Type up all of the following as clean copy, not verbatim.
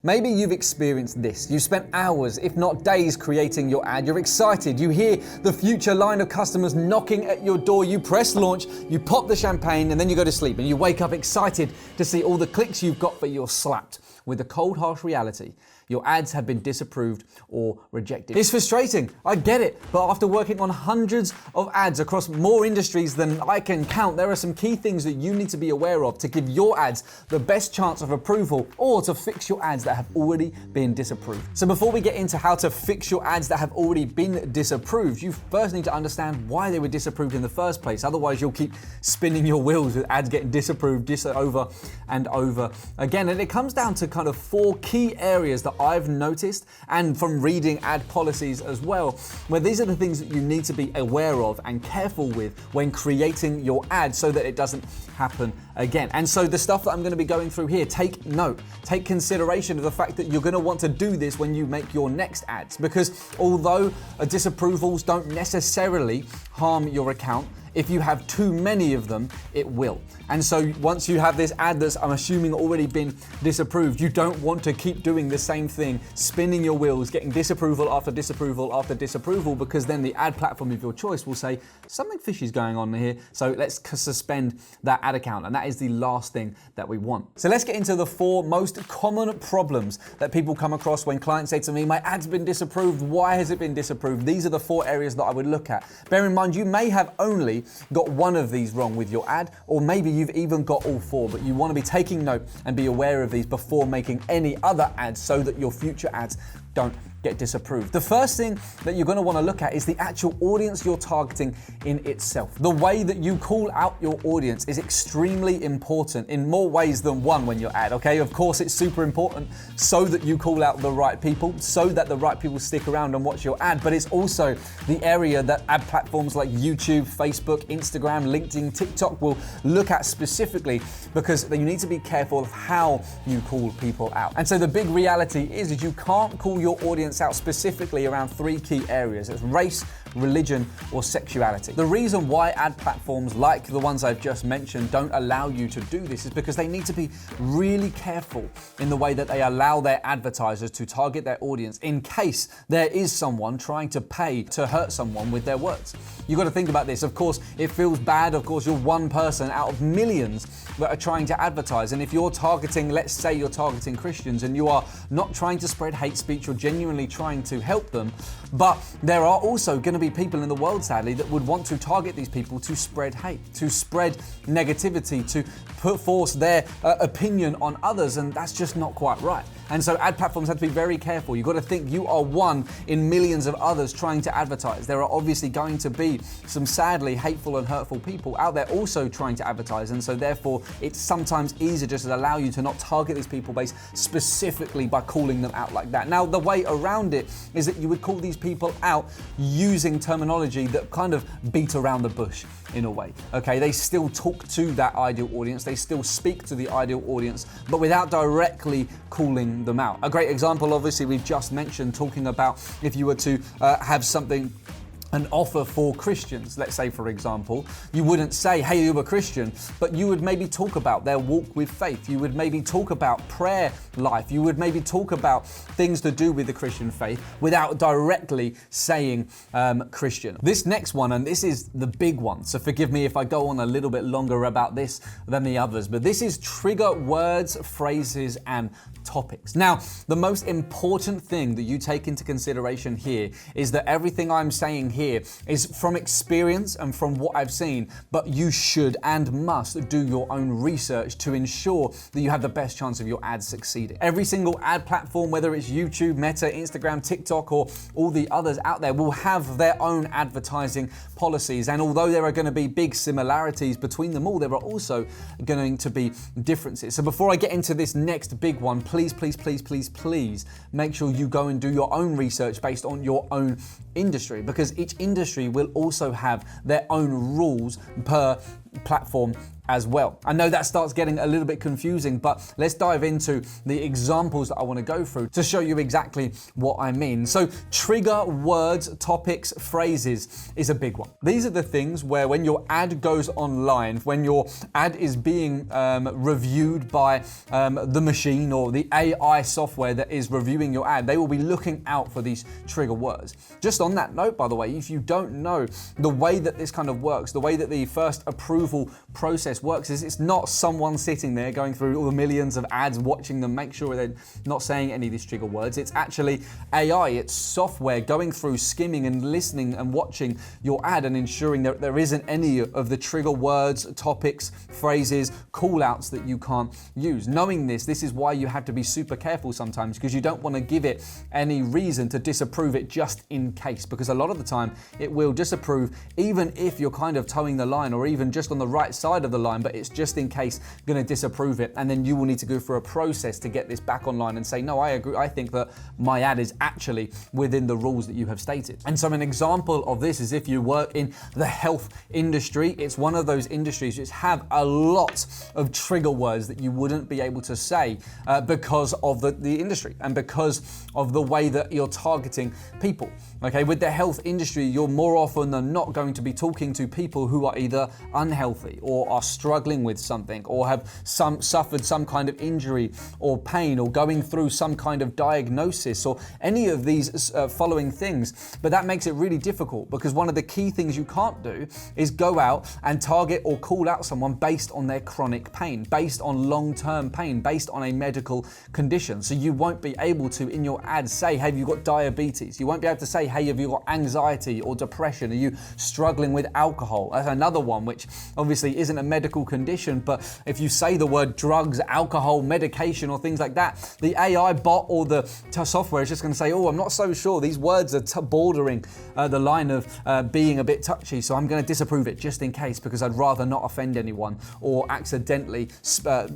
Maybe you've experienced this. You spent hours, if not days, creating your ad. You're excited. You hear the future line of customers knocking at your door. You press launch, you pop the champagne, and then you go to sleep. And you wake up excited to see all the clicks you've got, but you're slapped with the cold, harsh reality. Your ads have been disapproved or rejected. It's frustrating, I get it, but after working on hundreds of ads across more industries than I can count, there are some key things that you need to be aware of to give your ads the best chance of approval or to fix your ads that have already been disapproved. So before we get into how to fix your ads that have already been disapproved, you first need to understand why they were disapproved in the first place. Otherwise, you'll keep spinning your wheels with ads getting disapproved over and over again. And it comes down to kind of four key areas that I've noticed, and from reading ad policies as well, where these are the things that you need to be aware of and careful with when creating your ad so that it doesn't happen again. And so the stuff that I'm going to be going through here, take note, take consideration of the fact that you're going to want to do this when you make your next ads, because although disapprovals don't necessarily harm your account, if you have too many of them, it will. And so once you have this ad that's, I'm assuming, already been disapproved, you don't want to keep doing the same thing, spinning your wheels, getting disapproval after disapproval after disapproval, because then the ad platform of your choice will say, something fishy is going on here, so let's suspend that ad account. And that is the last thing that we want. So let's get into the four most common problems that people come across when clients say to me, my ad's been disapproved, why has it been disapproved? These are the four areas that I would look at. Bear in mind, you may have only got one of these wrong with your ad, or maybe you've even got all four, but you want to be taking note and be aware of these before making any other ads so that your future ads don't get disapproved. The first thing that you're going to want to look at is the actual audience you're targeting in itself. The way that you call out your audience is extremely important in more ways than one when you're ad, okay? Of course, it's super important so that you call out the right people, so that the right people stick around and watch your ad, but it's also the area that ad platforms like YouTube, Facebook, Instagram, LinkedIn, TikTok will look at specifically, because you need to be careful of how you call people out. And so the big reality is that you can't call your audience out specifically around three key areas. It's race, religion, or sexuality. The reason why ad platforms like the ones I've just mentioned don't allow you to do this is because they need to be really careful in the way that they allow their advertisers to target their audience in case there is someone trying to pay to hurt someone with their words. You've got to think about this. Of course, it feels bad. Of course, you're one person out of millions that are trying to advertise. And if you're targeting, let's say you're targeting Christians and you are not trying to spread hate speech, you're genuinely trying to help them, but there are also going to be people in the world, sadly, that would want to target these people to spread hate, to spread negativity, to force their opinion on others, and that's just not quite right. And so ad platforms have to be very careful. You've got to think you are one in millions of others trying to advertise. There are obviously going to be some sadly hateful and hurtful people out there also trying to advertise, and so therefore it's sometimes easier just to allow you to not target these people based specifically by calling them out like that. Now, the way around it is that you would call these people out using terminology that kind of beat around the bush in a way. Okay, they still talk to that ideal audience, they still speak to the ideal audience, but without directly calling them out. A great example, obviously, we've just mentioned talking about if you were to have an offer for Christians, let's say, for example, you wouldn't say, hey, you're a Christian, but you would maybe talk about their walk with faith. You would maybe talk about prayer life. You would maybe talk about things to do with the Christian faith without directly saying Christian. This next one, and this is the big one, so forgive me if I go on a little bit longer about this than the others, but this is trigger words, phrases, and topics. Now, the most important thing that you take into consideration here is that everything I'm saying here is from experience and from what I've seen, but you should and must do your own research to ensure that you have the best chance of your ads succeeding. Every single ad platform, whether it's YouTube, Meta, Instagram, TikTok, or all the others out there, will have their own advertising policies. And although there are going to be big similarities between them all, there are also going to be differences. So before I get into this next big one, please make sure you go and do your own research based on your own industry, because each industry will also have their own rules per platform as well. I know that starts getting a little bit confusing, but let's dive into the examples that I want to go through to show you exactly what I mean. So trigger words, topics, phrases is a big one. These are the things where when your ad goes online, when your ad is being reviewed by the machine or the AI software that is reviewing your ad, they will be looking out for these trigger words. Just on that note, by the way, if you don't know the way that this kind of works, the way that the first approval process works is it's not someone sitting there going through all the millions of ads, watching them, make sure they're not saying any of these trigger words. It's actually AI, it's software going through, skimming and listening and watching your ad and ensuring that there isn't any of the trigger words, topics, phrases, call outs that you can't use. Knowing this is why you have to be super careful sometimes, because you don't want to give it any reason to disapprove it just in case, because a lot of the time it will disapprove even if you're kind of towing the line or even just on the right side of the line, but it's just in case going to disapprove it, and then you will need to go through a process to get this back online and say, no, I agree, I think that my ad is actually within the rules that you have stated. And so an example of this is if you work in the health industry, it's one of those industries which have a lot of trigger words that you wouldn't be able to say because of the industry and because of the way that you're targeting people. Okay, with the health industry, you're more often than not going to be talking to people who are either unhealthy or are struggling with something or have suffered some kind of injury or pain or going through some kind of diagnosis or any of these following things. But that makes it really difficult, because one of the key things you can't do is go out and target or call out someone based on their chronic pain, based on long-term pain, based on a medical condition. So you won't be able to, in your ad, say, have you got diabetes? You won't be able to say, hey, have you got anxiety or depression? Are you struggling with alcohol? That's another one, which obviously isn't a medical condition, but if you say the word drugs, alcohol, medication, or things like that, the AI bot or the software is just going to say, oh, I'm not so sure. These words are bordering the line of being a bit touchy, so I'm going to disapprove it just in case, because I'd rather not offend anyone or accidentally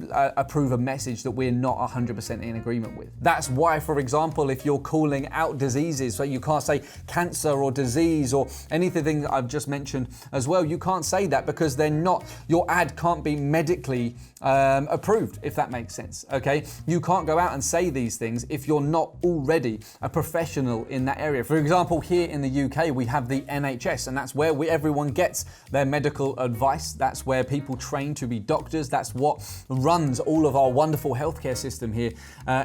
approve a message that we're not 100% in agreement with. That's why, for example, if you're calling out diseases, so you can't say cancer or disease or anything that I've just mentioned as well, you can't say that because they're not, your ad can't be medically approved, if that makes sense, okay? You can't go out and say these things if you're not already a professional in that area. For example, here in the UK, we have the NHS, and that's where everyone gets their medical advice. That's where people train to be doctors. That's what runs all of our wonderful healthcare system here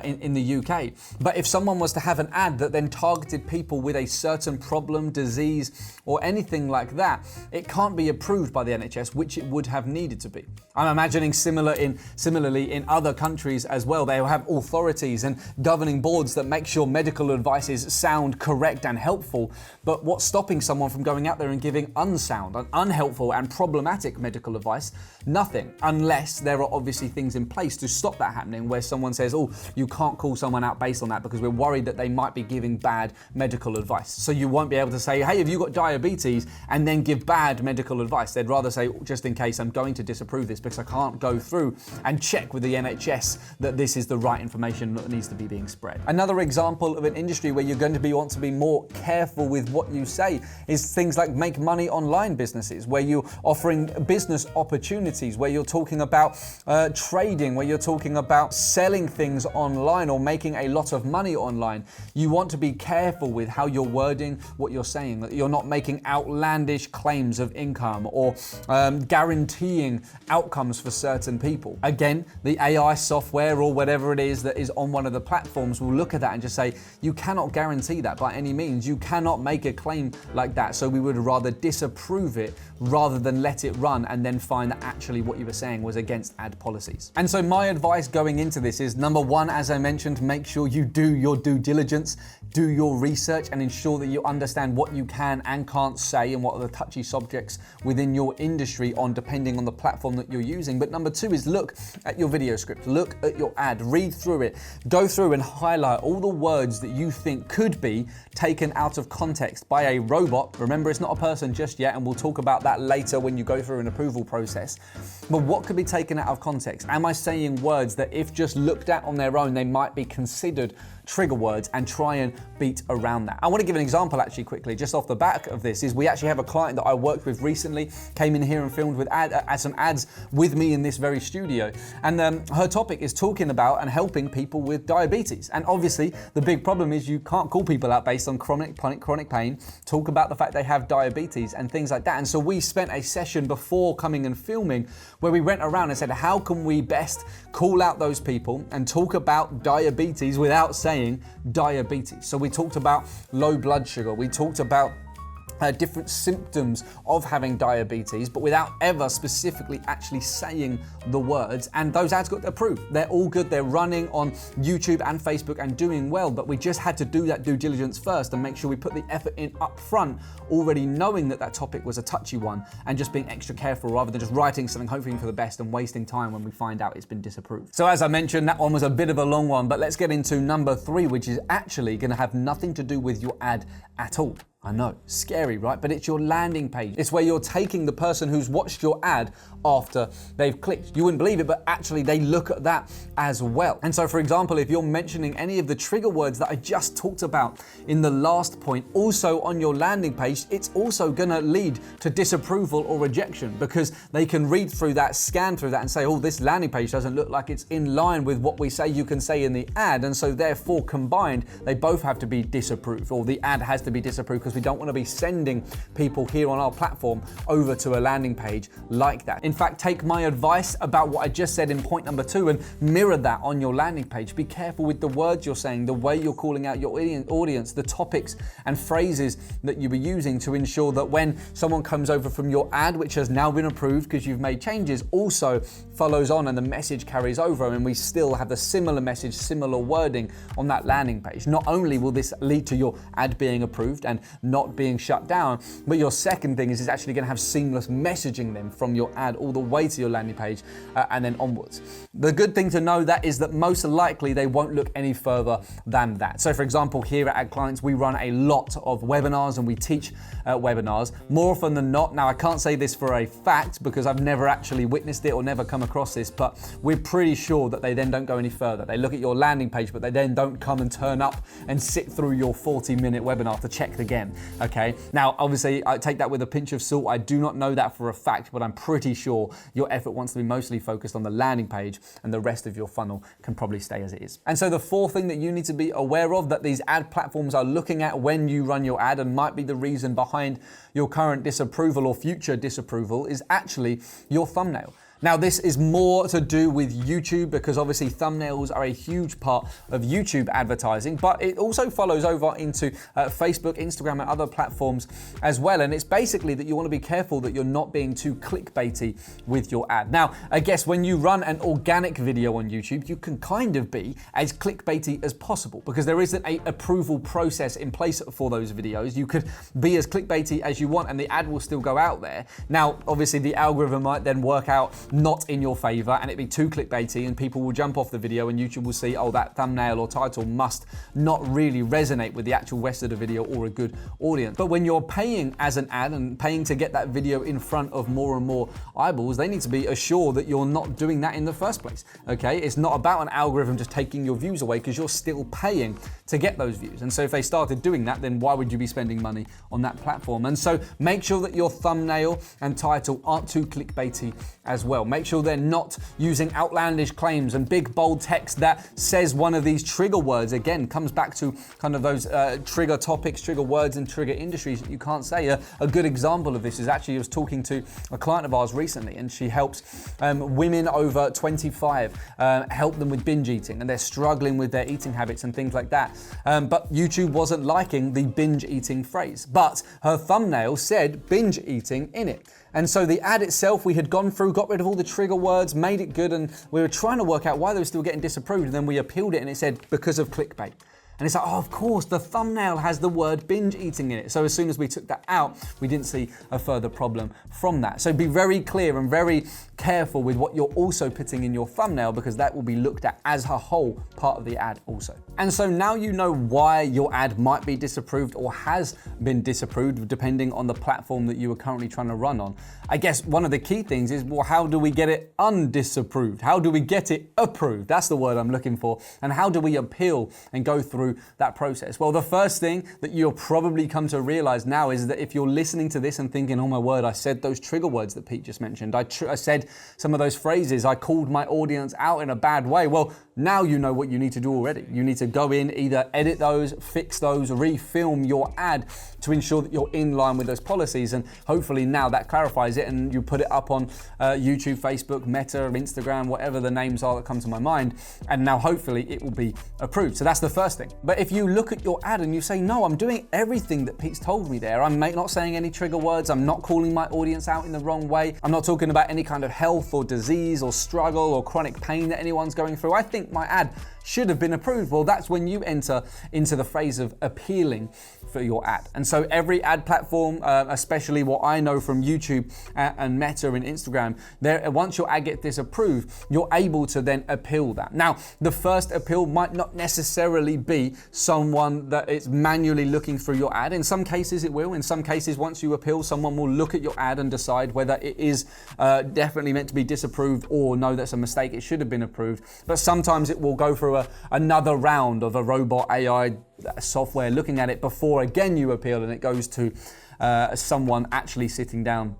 in the UK. But if someone was to have an ad that then targeted people with a certain problem, disease, or anything like that, it can't be approved by the NHS, which it would have needed to be. I'm imagining similarly in other countries as well. They will have authorities and governing boards that make sure medical advices sound correct and helpful. But what's stopping someone from going out there and giving unsound and unhelpful and problematic medical advice? Nothing, unless there are obviously things in place to stop that happening, where someone says, oh, you can't call someone out based on that because we're worried that they might be giving bad medical advice. So you won't be able to say, hey, have you got diabetes, and then give bad medical advice. They'd rather say, just in case, I'm going to disapprove this because I can't go through and check with the NHS that this is the right information that needs to be being spread. Another example of an industry where you're going to want to be more careful with what you say is things like make money online businesses, where you're offering business opportunities, where you're talking about trading, where you're talking about selling things online or making a lot of money online. You want to be careful with how you're wording what you're saying, that you're not making outlandish claims of income or guaranteeing outcomes for certain people. Again, the AI software or whatever it is that is on one of the platforms will look at that and just say, you cannot guarantee that by any means. You cannot make a claim like that. So we would rather disapprove it rather than let it run and then find that actually what you were saying was against ad policies. And so my advice going into this is, number one, as I mentioned, make sure you do your due diligence, do your research, and ensure that you understand what you can and can't say and what are the touchy subjects within your industry depending on the platform that you're using. But number two is look at your video script, look at your ad, read through it, go through and highlight all the words that you think could be taken out of context by a robot. Remember, it's not a person just yet, and we'll talk about that later when you go through an approval process. But what could be taken out of context? Am I saying words that if just looked at on their own, they might be considered trigger words, and try and beat around that? I want to give an example actually quickly, just off the back of this, is we actually have a client that I worked with recently, came in here and filmed with a has some ads with me in this very studio. And her topic is talking about and helping people with diabetes. And obviously, the big problem is you can't call people out based on chronic pain, talk about the fact they have diabetes and things like that. And so we spent a session before coming and filming where we went around and said, how can we best call out those people and talk about diabetes without saying diabetes? So we talked about low blood sugar, we talked about different symptoms of having diabetes, but without ever specifically actually saying the words. And those ads got approved. They're all good. They're running on YouTube and Facebook and doing well, but we just had to do that due diligence first and make sure we put the effort in up front, already knowing that that topic was a touchy one and just being extra careful rather than just writing something hoping for the best and wasting time when we find out it's been disapproved. So as I mentioned, that one was a bit of a long one, but let's get into number 3, which is actually going to have nothing to do with your ad at all. I know, scary, right? But it's your landing page. It's where you're taking the person who's watched your ad after they've clicked. You wouldn't believe it, but actually they look at that as well. And so, for example, if you're mentioning any of the trigger words that I just talked about in the last point, also on your landing page, it's also gonna lead to disapproval or rejection because they can read through that, scan through that and say, oh, this landing page doesn't look like it's in line with what we say you can say in the ad. And so therefore combined, they both have to be disapproved, or the ad has to be disapproved, because we don't want to be sending people here on our platform over to a landing page like that. In fact, take my advice about what I just said in point number 2 and mirror that on your landing page. Be careful with the words you're saying, the way you're calling out your audience, the topics and phrases that you were using to ensure that when someone comes over from your ad, which has now been approved because you've made changes, also follows on and the message carries over and we still have the similar message, similar wording on that landing page. Not only will this lead to your ad being approved and not being shut down, but your second thing is it's actually going to have seamless messaging then from your ad all the way to your landing page and then onwards. The good thing to know that is that most likely they won't look any further than that. So for example, here at AdClients, we run a lot of webinars and we teach webinars more often than not. Now I can't say this for a fact because I've never actually witnessed it or never come across this, but we're pretty sure that they then don't go any further. They look at your landing page, but they then don't come and turn up and sit through your 40-minute webinar to check again. Okay, now obviously I take that with a pinch of salt. I do not know that for a fact, but I'm pretty sure your effort wants to be mostly focused on the landing page and the rest of your funnel can probably stay as it is. And so the fourth thing that you need to be aware of that these ad platforms are looking at when you run your ad and might be the reason behind your current disapproval or future disapproval is actually your thumbnail. Now this is more to do with YouTube because obviously thumbnails are a huge part of YouTube advertising, but it also follows over into Facebook, Instagram and other platforms as well. And it's basically that you want to be careful that you're not being too clickbaity with your ad. Now, I guess when you run an organic video on YouTube, you can kind of be as clickbaity as possible because there isn't an approval process in place for those videos. You could be as clickbaity as you want and the ad will still go out there. Now, obviously the algorithm might then work out not in your favor and it'd be too clickbaity and people will jump off the video and YouTube will see, oh, that thumbnail or title must not really resonate with the actual rest of the video or a good audience. But when you're paying as an ad and paying to get that video in front of more and more eyeballs, they need to be assured that you're not doing that in the first place. Okay, it's not about an algorithm just taking your views away because you're still paying to get those views. And so if they started doing that, then why would you be spending money on that platform? And so make sure that your thumbnail and title aren't too clickbaity as well. Make sure they're not using outlandish claims and big bold text that says one of these trigger words. Again, comes back to kind of those trigger topics, trigger words and trigger industries that you can't say. A good example of this is actually I was talking to a client of ours recently and she helps women over 25 help them with binge eating and they're struggling with their eating habits and things like that. But YouTube wasn't liking the binge eating phrase, but her thumbnail said binge eating in it. And so the ad itself, we had gone through, got rid of all the trigger words, made it good, and we were trying to work out why they were still getting disapproved. And then we appealed it and it said, because of clickbait. And it's like, oh, of course, the thumbnail has the word binge eating in it. So as soon as we took that out, we didn't see a further problem from that. So be very clear and very careful with what you're also putting in your thumbnail because that will be looked at as a whole part of the ad also. And so now you know why your ad might be disapproved or has been disapproved depending on the platform that you are currently trying to run on. I guess one of the key things is, well, how do we get it undisapproved? How do we get it approved? That's the word I'm looking for. And how do we appeal and go through through that process? Well, the first thing that you'll probably come to realize now is that if you're listening to this and thinking, oh my word, I said those trigger words that Pete just mentioned, I said some of those phrases, I called my audience out in a bad way. Well, now you know what you need to do already. You need to go in, either edit those, fix those, refilm your ad to ensure that you're in line with those policies. And hopefully now that clarifies it, and you put it up on YouTube, Facebook, Meta, Instagram, whatever the names are that come to my mind. And now hopefully it will be approved. So that's the first thing. But if you look at your ad and you say, no, I'm doing everything that Pete's told me there. I'm not saying any trigger words. I'm not calling my audience out in the wrong way. I'm not talking about any kind of health or disease or struggle or chronic pain that anyone's going through. I think my ad should have been approved. Well, that's when you enter into the phase of appealing for your ad. And so every ad platform, especially what I know from YouTube and Meta and Instagram, once your ad gets disapproved, you're able to then appeal that. Now, the first appeal might not necessarily be someone that is manually looking through your ad. In some cases it will. In some cases, once you appeal, someone will look at your ad and decide whether it is definitely meant to be disapproved or no, that's a mistake, it should have been approved. But sometimes it will go through another round of a robot AI software looking at it before again you appeal, and it goes to someone actually sitting down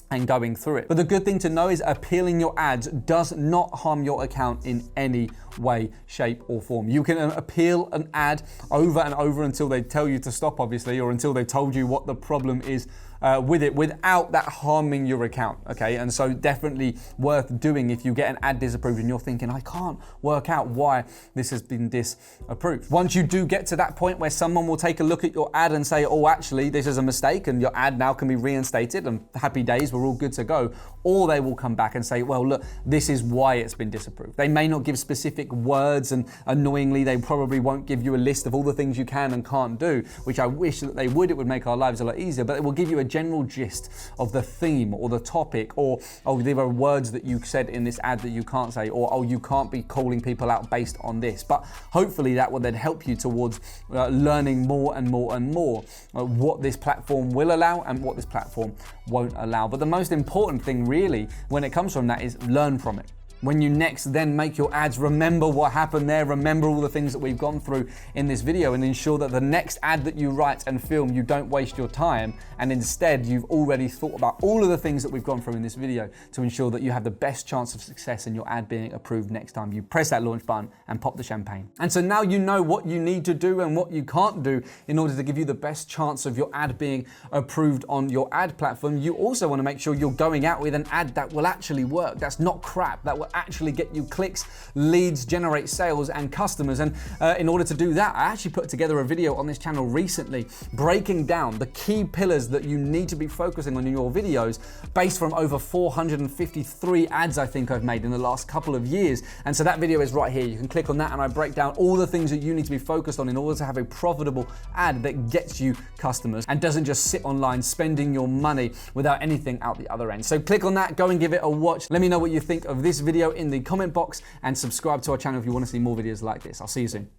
and going through it. But the good thing to know is appealing your ads does not harm your account in any way, shape or form. You can appeal an ad over and over until they tell you to stop, obviously, or until they told you what the problem is with it, without that harming your account, okay? And so definitely worth doing if you get an ad disapproved and you're thinking, I can't work out why this has been disapproved. Once you do get to that point where someone will take a look at your ad and say, oh, actually, this is a mistake and your ad now can be reinstated and happy days, we're all good to go. Or they will come back and say, well, look, this is why it's been disapproved. They may not give specific words, and annoyingly, they probably won't give you a list of all the things you can and can't do, which I wish that they would. It would make our lives a lot easier, but it will give you a general gist of the theme or the topic, or, oh, there are words that you said in this ad that you can't say, or, oh, you can't be calling people out based on this. But hopefully that will then help you towards learning more and more and more what this platform will allow and what this platform won't allow. But the most important thing really when it comes from that is learn from it. When you next then make your ads, remember what happened there, remember all the things that we've gone through in this video, and ensure that the next ad that you write and film, you don't waste your time, and instead you've already thought about all of the things that we've gone through in this video to ensure that you have the best chance of success in your ad being approved next time you press that launch button and pop the champagne. And so now you know what you need to do and what you can't do in order to give you the best chance of your ad being approved on your ad platform. You also want to make sure you're going out with an ad that will actually work, that's not crap, that will actually get you clicks, leads, generate sales and customers. And in order to do that, I actually put together a video on this channel recently breaking down the key pillars that you need to be focusing on in your videos, based from over 453 ads I think I've made in the last couple of years. And so that video is right here. You can click on that and I break down all the things that you need to be focused on in order to have a profitable ad that gets you customers and doesn't just sit online spending your money without anything out the other end. So click on that, go and give it a watch. Let me know what you think of this video in the comment box, and subscribe to our channel if you want to see more videos like this. I'll see you soon.